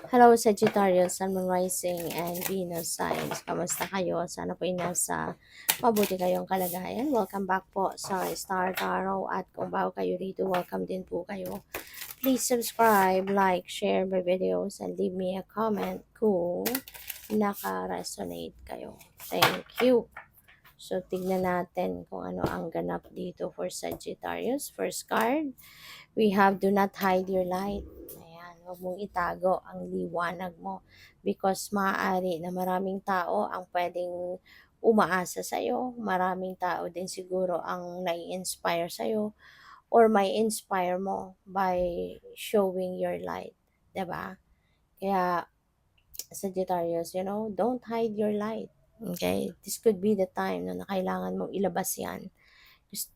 Hello, Sagittarius, Sun, Moon, Rising, and Venus signs. Kamusta kayo? Sana po nasa mabuti kayong kalagayan. Welcome back po sa Star Tarot. At kung bago kayo rito, welcome din po kayo. Please subscribe, like, share my videos, and leave me a comment kung naka-resonate kayo. Thank you. So, tignan natin kung ano ang ganap dito for Sagittarius. First card, we have do not hide your light. Ayan, huwag mong itago ang liwanag mo because maaari na maraming tao ang pwedeng umaasa sa'yo. Maraming tao din siguro ang nai-inspire sa'yo or may inspire mo by showing your light. 'Di ba? Kaya, Sagittarius, don't hide your light. Okay? This could be the time na kailangan mong ilabas yan.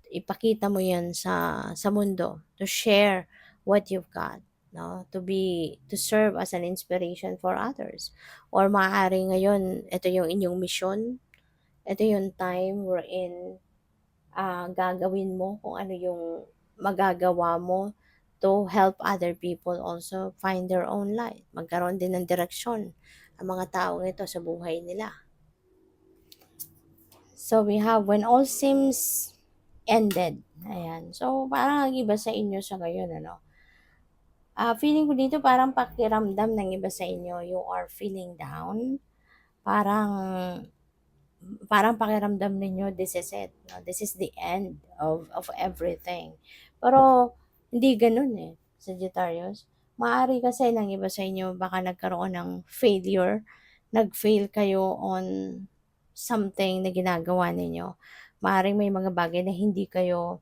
Ipakita mo yan sa mundo, to share what you've got, no, to serve as an inspiration for others, or maaari ngayon ito yung inyong mission, ito yung time wherein gagawin mo kung ano yung magagawa mo to help other people also find their own light, magkaroon din ng direksyon ang mga taong ito sa buhay nila. So we have when all seems ended. Ayan. So, parang ang iba sa inyo sa ngayon, ano? Feeling ko dito parang pakiramdam ng iba sa inyo, you are feeling down. Parang, parang pakiramdam ninyo, this is it. No? This is the end of everything. Pero, hindi ganun eh, Sagittarius. Maari kasi ng iba sa inyo, baka nagkaroon ng failure. Nag-fail kayo on something na ginagawa ninyo. Maaring may mga bagay na hindi kayo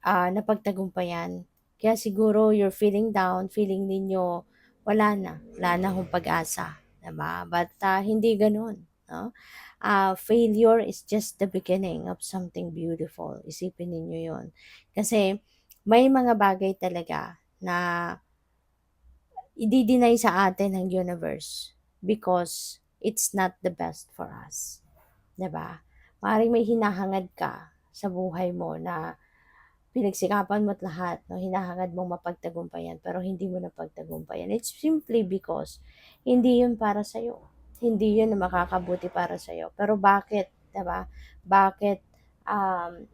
napagtagumpayan. Kaya siguro you're feeling down, feeling ninyo wala na akong pag-asa, 'di ba? But hindi ganoon, no? Failure is just the beginning of something beautiful. Isipin ninyo 'yon. Kasi may mga bagay talaga na i-deny sa atin ng universe because it's not the best for us, 'di ba? Maaaring may hinahangad ka sa buhay mo na pinagsikapan mo't lahat, no, hinahangad mong mapagtagumpayan pero hindi mo napagtagumpayan. It's simply because hindi 'yun para sa hindi 'yun na makakabuti para sa pero bakit, 'di ba? Bakit, um,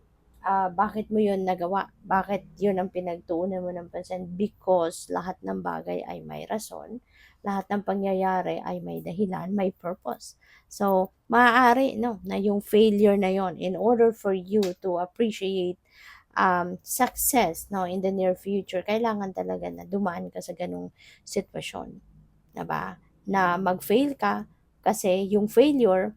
bakit mo 'yun nagawa? Bakit 'yun ang pinagtuunan mo ng pansin? Because lahat ng bagay ay may rason, lahat ng pangyayari ay may dahilan, may purpose. So, maaari 'no, na yung failure na 'yon in order for you to appreciate success, no, in the near future, kailangan talaga na dumaan ka sa ganung sitwasyon, 'di ba? Na mag-fail ka kasi yung failure,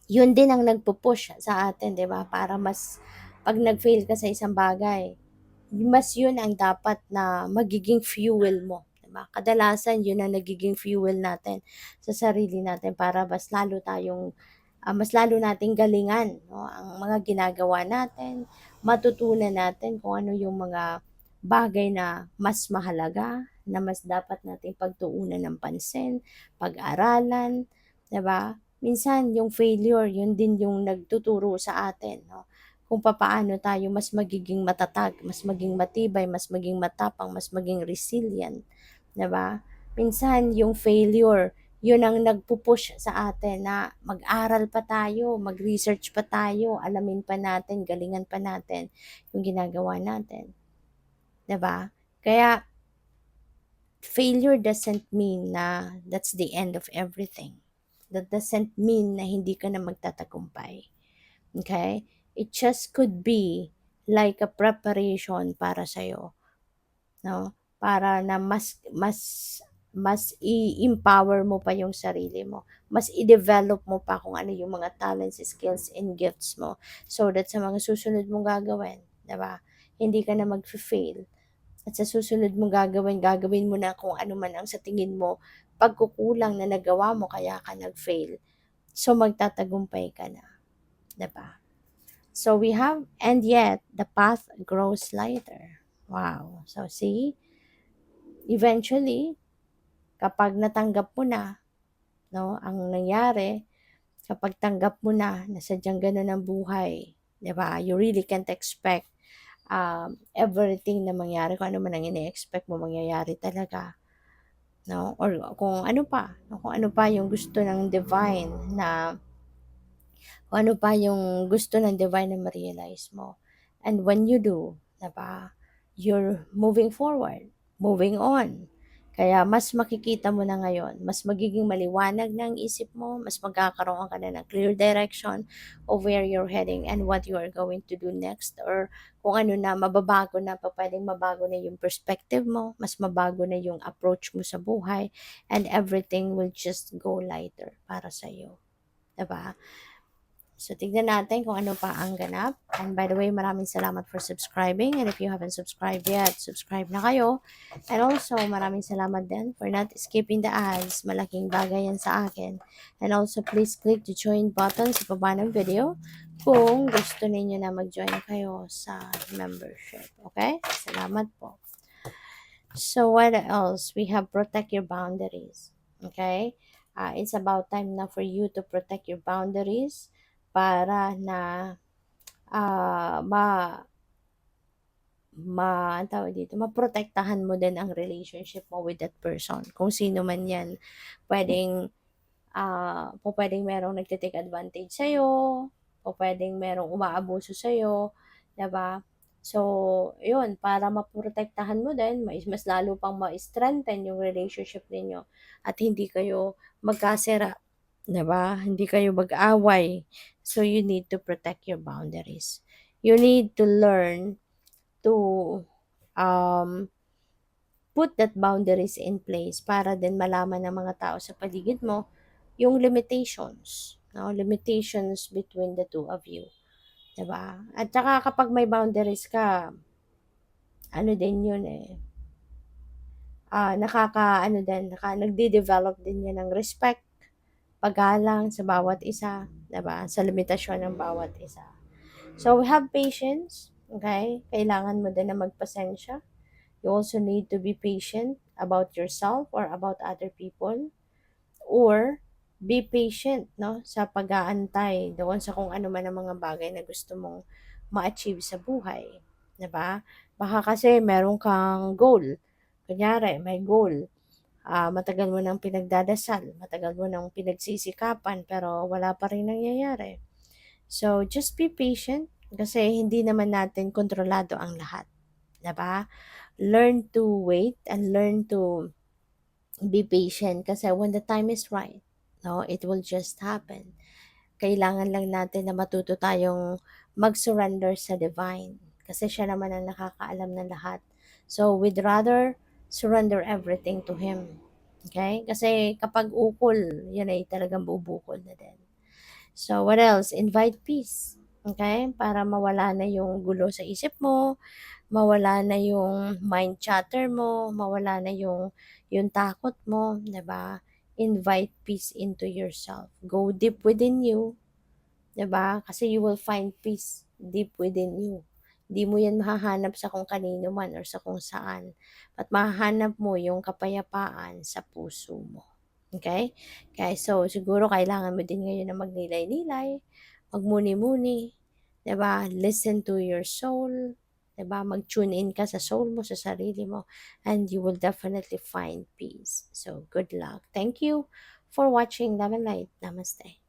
yun din ang nagpo-push sa atin, 'di ba? Para mas 'pag nag-fail ka sa isang bagay, mas yun ang dapat na magiging fuel mo, 'di ba? Kadalasan yun ang nagiging fuel natin sa sarili natin para mas lalo nating galingan, no, ang mga ginagawa natin, matutunan natin kung ano yung mga bagay na mas mahalaga, na mas dapat nating pagtuunan ng pansin, pag-aralan, 'di ba? Minsan yung failure, yun din yung nagtuturo sa atin, no, kung papaano tayo mas magiging matatag, mas maging matibay, mas maging matapang, mas maging resilient, 'di ba? Minsan yung failure, yun ang nagpo-push sa atin na mag-aral pa tayo, mag-research pa tayo, alamin pa natin, galingan pa natin yung ginagawa natin, 'di ba? Kaya failure doesn't mean na that's the end of everything. That doesn't mean na hindi ka na magtatagumpay. Okay? It just could be like a preparation para sa'yo, no? Para na mas i-empower mo pa yung sarili mo. Mas i-develop mo pa kung ano yung mga talents, skills, and gifts mo. So that sa mga susunod mong gagawin, 'di ba? Hindi ka na mag-fail. At sa susunod mong gagawin mo na kung ano man ang sa tingin mo pagkukulang na nagawa mo kaya ka nag-fail. So magtatagumpay ka na, 'di ba? So we have, and yet the path grows lighter. Wow. So see, eventually, kapag natanggap mo na, no, ang nangyari, kapag tanggap mo na sadyang ganun ang buhay, 'di ba? You really can't expect everything na mangyari, kung ano man ang ine-expect mo mangyayari talaga, no? Or kung ano pa, no? Kung ano pa yung gusto ng divine na, kung ano pa yung gusto ng divine na ma-realize mo. And when you do, diba, you're moving forward, moving on. Kaya mas makikita mo na ngayon, mas magiging maliwanag na ang isip mo, mas magkakaroon ka na ng clear direction of where you're heading and what you are going to do next, or kung ano na, mababago na, pwedeng mabago na yung perspective mo, mas mabago na yung approach mo sa buhay, and everything will just go lighter para sa'yo. Diba? So, tignan natin kung ano pa ang ganap. And by the way, maraming salamat for subscribing. And if you haven't subscribed yet, subscribe na kayo. And also, maraming salamat din for not skipping the ads. Malaking bagay yan sa akin. And also, please click the join button sa baba ng video kung gusto ninyo na mag-join kayo sa membership. Okay? Salamat po. So, what else? We have protect your boundaries. Okay? It's about time na for you to protect your boundaries para na ah, ma ang tawag dito, maprotektahan mo din ang relationship mo with that person. Kung sino man 'yan. Puwedeng, pupuwedeng merong nagte-take advantage sa'yo, pupuwedeng merong umaabuso sa'yo, 'di ba? So, 'yun, para maprotektahan mo din, mas lalo pang ma-strengthen yung relationship ninyo at hindi kayo magkasira, 'di ba? Hindi kayo mag-away. So, you need to protect your boundaries. You need to learn to um, put that boundaries in place para din malaman ng mga tao sa paligid mo yung limitations, no? Limitations between the two of you, 'di ba? At saka kapag may boundaries ka, ano din 'yun eh, nakaka-ano din, nagde-develop din 'yan ng respect, paggalang sa bawat isa, 'di ba? Sa limitasyon ng bawat isa. So, have patience, okay? Kailangan mo din na magpasensya. You also need to be patient about yourself or about other people, or be patient, no, sa pag-aantay doon sa kung ano man ang mga bagay na gusto mong ma-achieve sa buhay, 'di ba? Baka kasi meron kang goal. Kunyari, may goal. Matagal mo nang pinagdadasal, matagal mo nang pinagsisikapan, pero wala pa rin nangyayari. So, just be patient kasi hindi naman natin kontrolado ang lahat, 'di ba? Learn to wait and learn to be patient kasi when the time is right, no, it will just happen. Kailangan lang natin na matuto tayong mag-surrender sa divine kasi siya naman ang nakakaalam ng lahat. So, we'd rather surrender everything to Him. Okay? Kasi kapag ukol, yan ay talagang bubukol na din. So, what else? Invite peace. Okay? Para mawala na yung gulo sa isip mo, mawala na yung mind chatter mo, mawala na yung takot mo, 'di ba? Invite peace into yourself. Go deep within you, 'di ba? Kasi you will find peace deep within you. Hindi mo yan mahahanap sa kung kanino man or sa kung saan. At mahahanap mo yung kapayapaan sa puso mo. Okay? Kaya so, siguro kailangan mo din ngayon na magnilay-nilay, magmuni-muni, 'di ba? Listen to your soul, 'di ba? Mag-tune in ka sa soul mo, sa sarili mo, and you will definitely find peace. So, good luck. Thank you for watching Love and Light. Namaste.